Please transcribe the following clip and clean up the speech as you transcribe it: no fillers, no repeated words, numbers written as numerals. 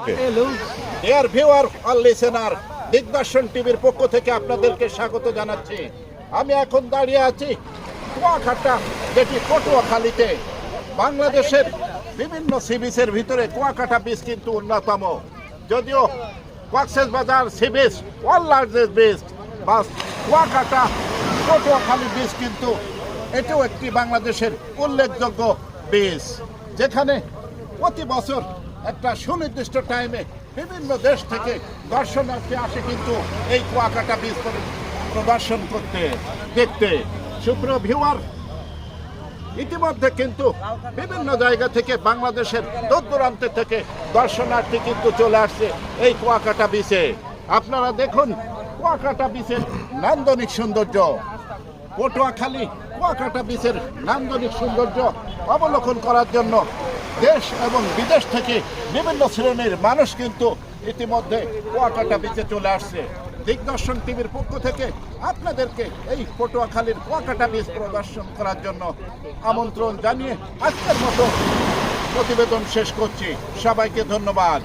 Dear viewer আর listener, দিগদর্শন টিভির পক্ষ থেকে আপনাদেরকে স্বাগত জানাচ্ছি। আমি এখন দাঁড়িয়ে আছি কুয়াকাটা, যেটি পটুয়াখালীতে। বাংলাদেশের বিভিন্ন সি বিচের ভিতরে কুয়াকাটা বিচ কিন্তু অন্যতম। যদিও Cox's Bazar sea beach world largest beach, বা কুয়াকাটা পটুয়াখালী বিচ কিন্তু এটাও একটি বাংলাদেশের উল্লেখযোগ্য বিচ, যেখানে প্রতি বছর একটা সুনির্দিষ্ট টাইমে বিভিন্ন দেশ থেকে দর্শনার্থী আসে কিন্তু এই কুয়াকাটা বিচ প্রদর্শন করতে, দেখতে। সুপ্রিয় ভিউয়ার, ইতিমধ্যে কিন্তু বিভিন্ন জায়গা থেকে বাংলাদেশের দূর দূরান্ত থেকে দর্শনার্থী কিন্তু চলে আসছে এই কুয়াকাটা বিচে। আপনারা দেখুন কুয়াকাটা বিচের নান্দনিক সৌন্দর্য। পটুয়াখালী কুয়াকাটা বিচের নান্দনিক সৌন্দর্য অবলোকন করার জন্য দেশ এবং বিদেশ থেকে বিভিন্ন শ্রেণীর মানুষ কিন্তু ইতিমধ্যে কুয়াকাটা বিচে চলে আসছে। দিগদর্শন টিভির পক্ষ থেকে আপনাদেরকে এই পটুয়াখালীর কুয়াকাটা বিচ প্রদর্শন করার জন্য আমন্ত্রণ জানিয়ে আজকের মতো প্রতিবেদন শেষ করছি। সবাইকে ধন্যবাদ।